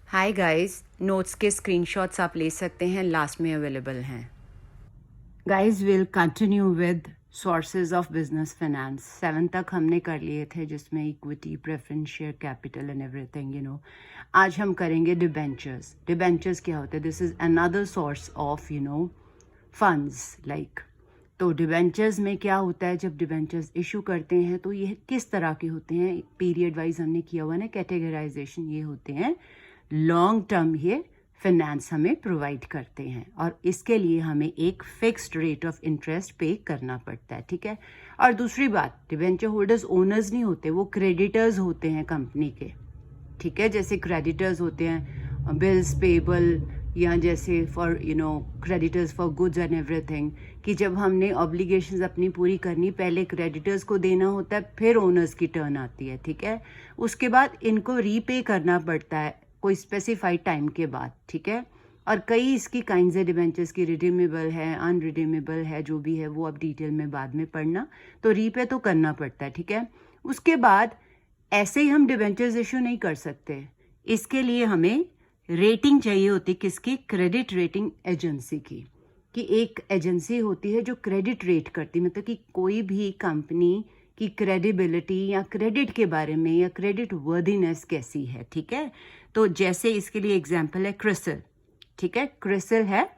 Hi guys, notes के screenshots आप ले सकते हैं, लास्ट में अवेलेबल हैं. Guys will continue with sources of business finance. 7 तक हमने कर लिए थे, जिसमें equity, preference share capital and everything. आज हम करेंगे डिबेंचर्स. डिबेंचर्स क्या होते हैं? This is another source of funds like. तो डिबेंचर्स में क्या होता है? जब डिबेंचर्स इशू करते हैं तो ये किस तरह के होते हैं? पीरियड वाइज हमने किया हुआ ना कैटेगराइजेशन. ये होते हैं लॉन्ग टर्म. ये फाइनेंस हमें प्रोवाइड करते हैं और इसके लिए हमें एक फिक्स्ड रेट ऑफ इंटरेस्ट पे करना पड़ता है. ठीक है. और दूसरी बात, डिबेंचर होल्डर्स ओनर्स नहीं होते, वो क्रेडिटर्स होते हैं कंपनी के. ठीक है. जैसे क्रेडिटर्स होते हैं बिल्स पेबल, या जैसे for creditors for goods and everything, कि जब हमने ऑब्लिगेशंस अपनी पूरी करनी, पहले क्रेडिटर्स को देना होता है, फिर ओनर्स की टर्न आती है. ठीक है. उसके बाद इनको रीपे करना पड़ता है कोई स्पेसिफाइड टाइम के बाद. ठीक है. और कई इसकी काइंड्स है डिबेंचर्स की. रिडीमेबल है, अनरिडीमेबल है, जो भी है वो अब डिटेल में बाद में पढ़ना. तो रीपे तो करना पड़ता है. ठीक है. उसके बाद ऐसे ही हम डिबेंचर्स इशू नहीं कर सकते. इसके लिए हमें रेटिंग चाहिए होती. किसकी? क्रेडिट रेटिंग एजेंसी की. कि एक एजेंसी होती है जो क्रेडिट रेट करती, मतलब कि कोई भी कंपनी की क्रेडिबिलिटी या क्रेडिट के बारे में या क्रेडिट वर्दीनेस कैसी है. ठीक है. तो जैसे इसके लिए एग्जांपल है क्रिसिल. ठीक है. क्रिसिल है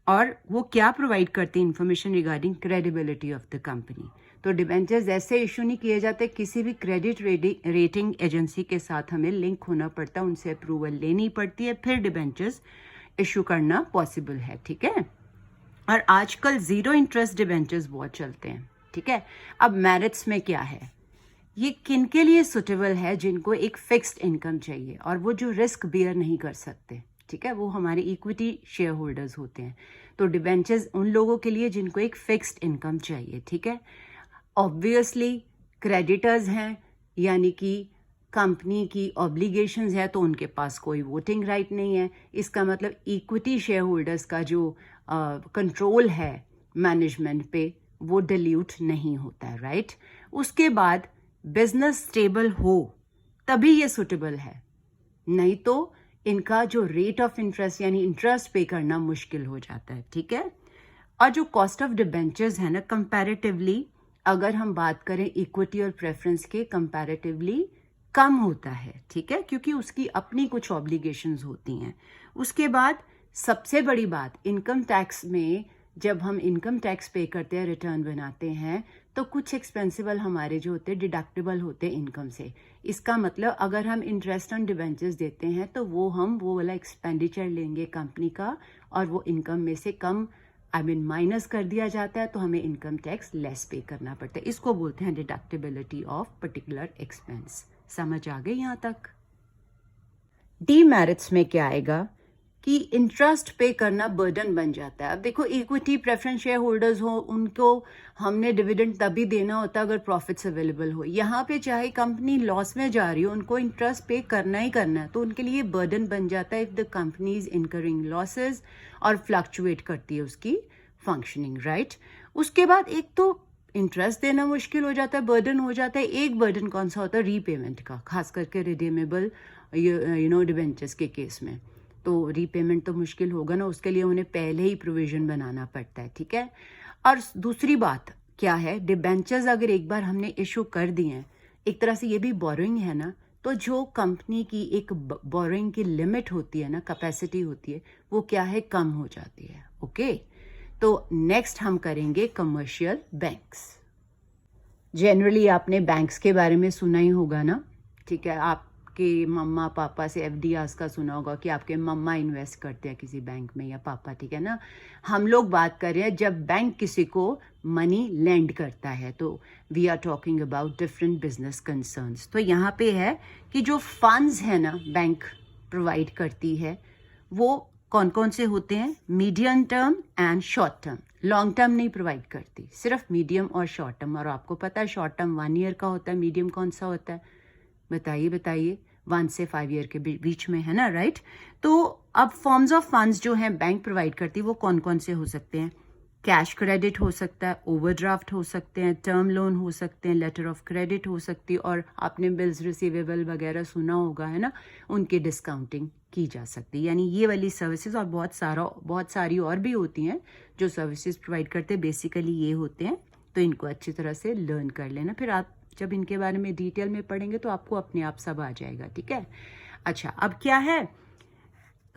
और वो क्या प्रोवाइड करती है? Information regarding credibility of the company. तो डिबेंचर्स ऐसे इशू नहीं किए जाते. किसी भी क्रेडिट रेटिंग एजेंसी के साथ हमें लिंक होना पड़ता है, उनसे अप्रूवल लेनी पड़ती है, फिर डिबेंचर्स इशू करना पॉसिबल है. ठीक है. और आजकल जीरो इंटरेस्ट डिबेंचर्स बहुत चलते हैं. ठीक है. अब मेरिट्स में क्या है? ये किनके लिए सुटेबल है? जिनको एक फिक्स्ड इनकम चाहिए और वो जो रिस्क बियर नहीं कर सकते. ठीक है. वो हमारे इक्विटी शेयर होल्डर्स होते हैं. तो डिबेंचर्स उन लोगों के लिए जिनको एक फिक्स्ड इनकम चाहिए. ठीक है. ऑब्वियसली क्रेडिटर्स हैं, यानी कि कंपनी की ऑब्लिगेशंस है, तो उनके पास कोई वोटिंग राइट नहीं है. इसका मतलब इक्विटी शेयर होल्डर्स का जो कंट्रोल है मैनेजमेंट पे, वो डिल्यूट नहीं होता है. राइट. उसके बाद बिजनेस स्टेबल हो तभी ये सुटेबल है, नहीं तो इनका जो रेट ऑफ इंटरेस्ट यानी इंटरेस्ट पे करना मुश्किल हो जाता है. ठीक है. और जो कॉस्ट ऑफ डिबेंचर्स है ना, कंपैरेटिवली अगर हम बात करें इक्विटी और प्रेफरेंस के, कंपैरेटिवली कम होता है. ठीक है. क्योंकि उसकी अपनी कुछ ऑब्लिगेशंस होती हैं. उसके बाद सबसे बड़ी बात, इनकम टैक्स में जब हम इनकम टैक्स पे करते हैं, रिटर्न बनाते हैं, तो कुछ एक्सपेंसिबल हमारे जो होते हैं डिडक्टेबल होते हैं इनकम से. इसका मतलब अगर हम इंटरेस्ट ऑन डिबेंचर्स देते हैं तो वो वाला एक्सपेंडिचर लेंगे कंपनी का, और वो इनकम में से कम माइनस कर दिया जाता है, तो हमें इनकम टैक्स लेस पे करना पड़ता है. इसको बोलते हैं डिडक्टेबिलिटी ऑफ पर्टिकुलर एक्सपेंस. समझ आ गई यहाँ तक? डीमेरिट्स में क्या आएगा कि इंटरेस्ट पे करना बर्डन बन जाता है. अब देखो, इक्विटी प्रेफरेंस शेयर होल्डर्स हो, उनको हमने डिविडेंड तभी देना होता है अगर प्रॉफिट्स अवेलेबल हो. यहाँ पे चाहे कंपनी लॉस में जा रही हो, उनको इंटरेस्ट पे करना ही करना है, तो उनके लिए बर्डन बन जाता है if the company is incurring losses और फ्लक्चुएट करती है उसकी फंक्शनिंग. राइट. उसके बाद एक तो इंटरेस्ट देना मुश्किल हो जाता है, बर्डन हो जाता है. एक बर्डन कौन सा होता है? रीपेमेंट का, खास करके रिडीमेबल डिबेंचर्स के केस में. तो रीपेमेंट तो मुश्किल होगा ना, उसके लिए उन्हें पहले ही प्रोविजन बनाना पड़ता है. ठीक है. और दूसरी बात क्या है, डिबेंचर्स अगर एक बार हमने इशू कर दिए हैं, एक तरह से ये भी बोरोइंग है ना, तो जो कंपनी की एक बोरोइंग की लिमिट होती है ना, कैपेसिटी होती है, वो क्या है? कम हो जाती है. ओके. तो नेक्स्ट हम करेंगे कमर्शियल बैंक्स. जनरली आपने बैंक्स के बारे में सुना ही होगा ना. ठीक है. आपके मम्मा पापा से एफडीआर्स का सुना होगा कि आपके मम्मा इन्वेस्ट करते हैं किसी बैंक में, या पापा. ठीक है ना. हम लोग बात कर रहे हैं जब बैंक किसी को मनी लेंड करता है, तो we are talking about different business concerns. तो यहाँ पे है कि जो फंड्स है ना बैंक प्रोवाइड करती है, वो कौन कौन से होते हैं? Medium term and short term. Long term नहीं प्रोवाइड करती, सिर्फ मीडियम और शॉर्ट टर्म. और आपको पता है शॉर्ट टर्म 1 ईयर का होता है, मीडियम कौन सा होता है? बताइए. 1 से 5 ईयर के बीच में है ना. राइट. तो अब फॉर्म्स ऑफ फंड्स जो हैं बैंक प्रोवाइड करती है, वो कौन कौन से हो सकते हैं? कैश क्रेडिट हो सकता है, ओवरड्राफ्ट हो सकते हैं, टर्म लोन हो सकते हैं, लेटर ऑफ क्रेडिट हो सकती है, और आपने बिल्स रिसीवेबल वगैरह सुना होगा है ना, उनकी डिस्काउंटिंग की जा सकती है। यानी ये वाली सर्विसेज और बहुत सारी और भी होती हैं जो सर्विसेज प्रोवाइड करते हैं, बेसिकली ये होते हैं। तो इनको अच्छी तरह से लर्न कर लेना, फिर आप जब इनके बारे में डिटेल में पढ़ेंगे तो आपको अपने आप सब आ जाएगा, ठीक है। अच्छा, अब क्या है,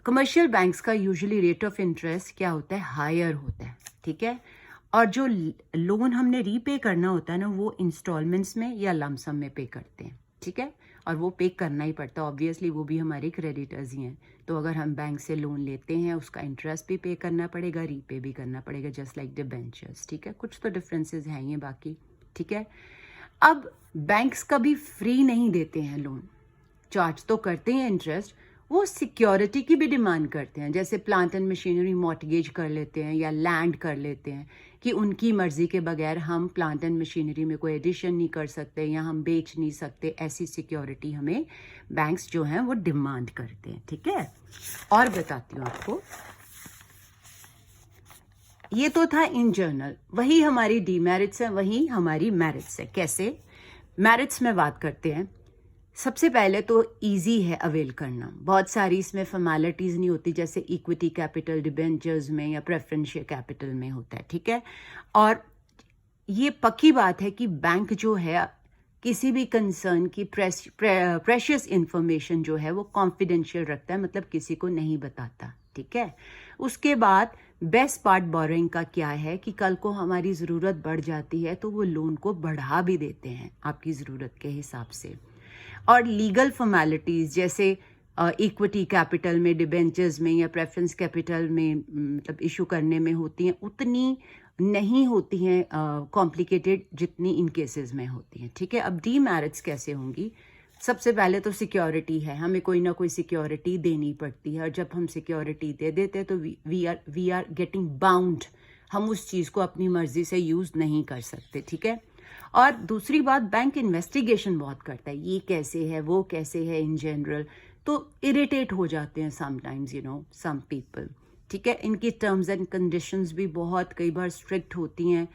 कमर्शियल बैंक्स का यूजुअली रेट ऑफ इंटरेस्ट क्या होता है, हायर होता है, ठीक है। और जो लोन हमने रीपे करना होता है ना, वो इंस्टॉलमेंट्स में या लमसम में पे करते हैं, ठीक है। और वो पे करना ही पड़ता है, ऑब्वियसली वो भी हमारे क्रेडिटर्स ही हैं। तो अगर हम बैंक से लोन लेते हैं, उसका इंटरेस्ट भी पे करना पड़ेगा, रीपे भी करना पड़ेगा, जस्ट लाइक डिबेंचर्स, ठीक है। कुछ तो डिफरेंसेस हैं ये बाकी, ठीक है। अब बैंक्स कभी फ्री नहीं देते हैं लोन, चार्ज तो करते हैं इंटरेस्ट, वो सिक्योरिटी की भी डिमांड करते हैं। जैसे प्लांट एंड मशीनरी मॉर्टगेज कर लेते हैं या लैंड कर लेते हैं कि उनकी मर्जी के बगैर हम प्लांट एंड मशीनरी में कोई एडिशन नहीं कर सकते या हम बेच नहीं सकते, ऐसी सिक्योरिटी हमें बैंक्स जो हैं वो डिमांड करते हैं, ठीक है। और बताती हूँ आपको, ये तो था इन जनरल, वही हमारी डीमेरिट्स है, वही हमारी मेरिट्स है। कैसे, मेरिट्स में बात करते हैं। सबसे पहले तो इजी है अवेल करना, बहुत सारी इसमें फॉर्मेलिटीज़ नहीं होती जैसे इक्विटी कैपिटल डिबेंचर्स में या प्रेफरेंशियल कैपिटल में होता है, ठीक है। और ये पक्की बात है कि बैंक जो है किसी भी कंसर्न की प्रेशियस इंफॉर्मेशन जो है वो कॉन्फिडेंशियल रखता है, मतलब किसी को नहीं बताता, ठीक है। उसके बाद बेस्ट पार्ट बोरोइंग का क्या है कि कल को हमारी ज़रूरत बढ़ जाती है तो वो लोन को बढ़ा भी देते हैं आपकी ज़रूरत के हिसाब से। और लीगल फॉर्मेलिटीज़ जैसे इक्विटी कैपिटल में, डिबेंचर्स में या प्रेफरेंस कैपिटल में मतलब इशू करने में होती हैं, उतनी नहीं होती हैं कॉम्प्लिकेटेड जितनी इन केसेस में होती हैं, ठीक है। अब डीमेरिट्स कैसे होंगी, सबसे पहले तो सिक्योरिटी है, हमें कोई ना कोई सिक्योरिटी देनी पड़ती है, और जब हम सिक्योरिटी दे देते हैं तो वी आर गेटिंग बाउंड, हम उस चीज़ को अपनी मर्जी से यूज़ नहीं कर सकते, ठीक है। और दूसरी बात, बैंक इन्वेस्टिगेशन बहुत करता है, ये कैसे है वो कैसे है इन जनरल, तो इरिटेट हो जाते हैं sometimes, you know, some people, ठीक है। इनकी टर्म्स एंड कंडीशंस भी बहुत कई बार स्ट्रिक्ट होती हैं,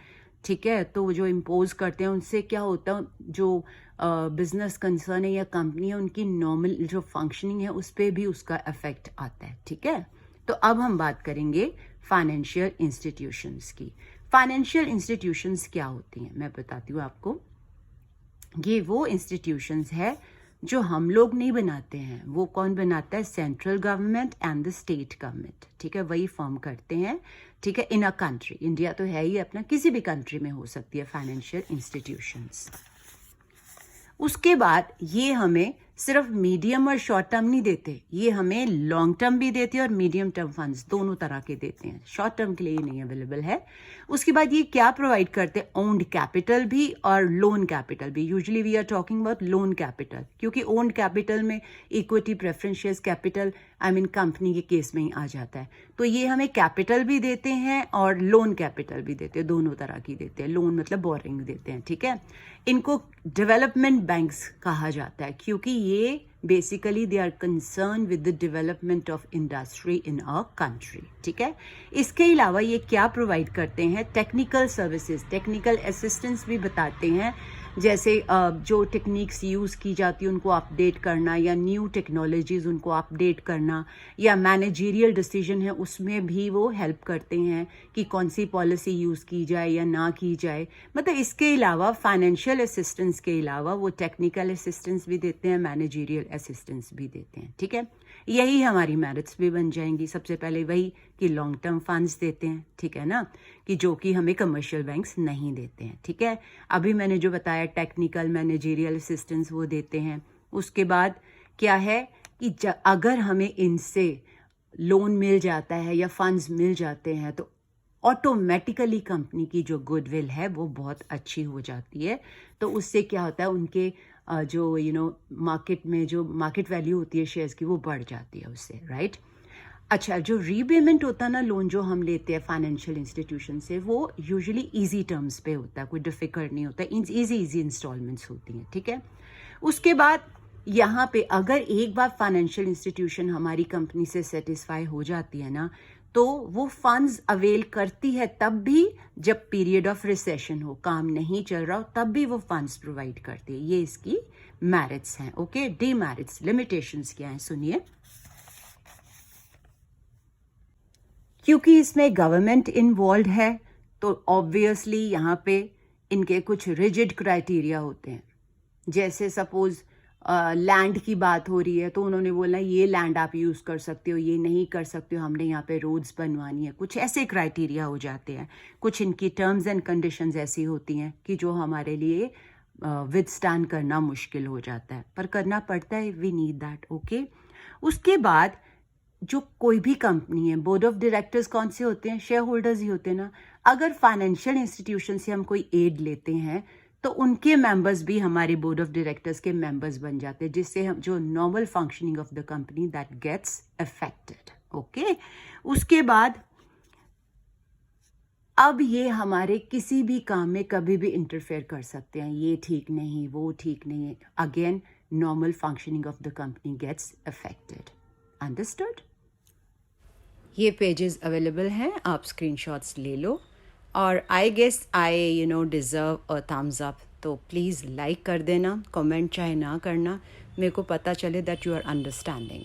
ठीक है। तो जो इम्पोज करते हैं उनसे क्या होता है, जो बिजनेस कंसर्न है या कंपनी है, उनकी नॉर्मल जो फंक्शनिंग है उस पर भी उसका इफेक्ट आता है, ठीक है। तो अब हम बात करेंगे फाइनेंशियल इंस्टीट्यूशंस की। फाइनेंशियल इंस्टीट्यूशंस क्या होती हैं, मैं बताती हूँ आपको। ये वो इंस्टीट्यूशंस है जो हम लोग नहीं बनाते हैं, वो कौन बनाता है, central government and the state government, ठीक है, वही फॉर्म करते हैं, ठीक है, इन अ कंट्री। इंडिया तो है ही अपना, किसी भी कंट्री में हो सकती है फाइनेंशियल इंस्टीट्यूशंस। उसके बाद ये हमें सिर्फ मीडियम और शॉर्ट टर्म नहीं देते, ये हमें लॉन्ग टर्म भी देते हैं और मीडियम टर्म फंड्स दोनों तरह के देते हैं, शॉर्ट टर्म के लिए नहीं अवेलेबल है। उसके बाद ये क्या प्रोवाइड करते हैं, ओन्ड कैपिटल भी और लोन कैपिटल भी। Usually we are talking about loan capital, क्योंकि ओन्ड कैपिटल में equity preferential capital I mean company के केस में ही आ जाता है। तो ये हमें कैपिटल भी देते हैं और लोन कैपिटल भी देते हैं, दोनों तरह की देते हैं, लोन मतलब बोरिंग देते हैं, ठीक है। इनको डेवलपमेंट बैंक्स कहा जाता है क्योंकि ये basically they are concern with the development of industry in a country, ठीक है। इसके अलावा ये क्या प्रोवाइड करते हैं, टेक्निकल सर्विसेज, टेक्निकल असिस्टेंस भी बताते हैं, जैसे जो टेक्निक्स यूज़ की जाती है उनको अपडेट करना या न्यू टेक्नोलॉजीज़ उनको अपडेट करना, या मैनेजरियल डिसीजन है उसमें भी वो हेल्प करते हैं कि कौन सी पॉलिसी यूज़ की जाए या ना की जाए। मतलब इसके अलावा फाइनेंशियल असिस्टेंस के अलावा वो टेक्निकल असिस्टेंस भी देते हैं, मैनेजरियल असिस्टेंस भी देते हैं, ठीक है। यही हमारी मेरिट्स भी बन जाएंगी। सबसे पहले वही कि लॉन्ग टर्म फंड्स देते हैं, ठीक है ना, कि जो कि हमें कमर्शियल बैंक्स नहीं देते हैं, ठीक है। अभी मैंने जो बताया टेक्निकल मैनेजरियल असिस्टेंस वो देते हैं। उसके बाद क्या है कि अगर हमें इनसे लोन मिल जाता है या फंड्स मिल जाते हैं तो ऑटोमेटिकली कंपनी की जो गुडविल है वो बहुत अच्छी हो जाती है। तो उससे क्या होता है, उनके जो मार्केट में जो मार्केट वैल्यू होती है शेयर्स की वो बढ़ जाती है उससे, राइट। अच्छा, जो रीपेमेंट होता है ना लोन जो हम लेते हैं फाइनेंशियल इंस्टीट्यूशन से, वो यूजुअली इजी टर्म्स पे होता है, कोई डिफिकल्ट नहीं होता, इजी इंस्टॉलमेंट्स होती हैं, ठीक है। उसके बाद यहाँ पे अगर एक बार फाइनेंशियल इंस्टीट्यूशन हमारी कंपनी से सेटिस्फाई हो जाती है ना, तो वो फंड्स अवेल करती है तब भी जब पीरियड ऑफ रिसेशन हो, काम नहीं चल रहा हो, तब भी वो फंड्स प्रोवाइड करती है। ये इसकी मेरिट्स हैं, ओके। डीमेरिट्स, लिमिटेशंस क्या हैं, सुनिए। क्योंकि इसमें गवर्नमेंट इन्वॉल्व है तो ऑब्वियसली यहाँ पे इनके कुछ रिजिड क्राइटेरिया होते हैं. जैसे सपोज लैंड की बात हो रही है तो उन्होंने बोला ये लैंड आप यूज़ कर सकते हो, ये नहीं कर सकते हो, हमने यहाँ पे रोड्स बनवानी है. कुछ ऐसे क्राइटेरिया हो जाते हैं. कुछ इनकी टर्म्स एंड कंडीशंस ऐसी होती हैं कि जो हमारे लिए विदस्टैंड करना मुश्किल हो जाता है, पर करना पड़ता है. We need that. ओके. उसके बाद जो कोई भी कंपनी है, बोर्ड ऑफ डायरेक्टर्स कौन से होते हैं? शेयर होल्डर्स ही होते हैं ना. अगर फाइनेंशियल इंस्टीट्यूशन से हम कोई एड लेते हैं तो उनके मेंबर्स भी हमारे बोर्ड ऑफ डायरेक्टर्स के मेंबर्स बन जाते हैं, जिससे हम जो normal functioning of the company that gets affected. Okay. उसके बाद अब ये हमारे किसी भी काम में कभी भी इंटरफेयर कर सकते हैं. ये ठीक नहीं, वो ठीक नहीं है. Again normal functioning of the company gets affected. Understood? ये पेजेस अवेलेबल हैं, आप स्क्रीनशॉट्स ले लो. और I guess I deserve a thumbs up. तो प्लीज़ लाइक कर देना, कमेंट चाहे ना करना, मेरे को पता चले दैट यू आर अंडरस्टैंडिंग.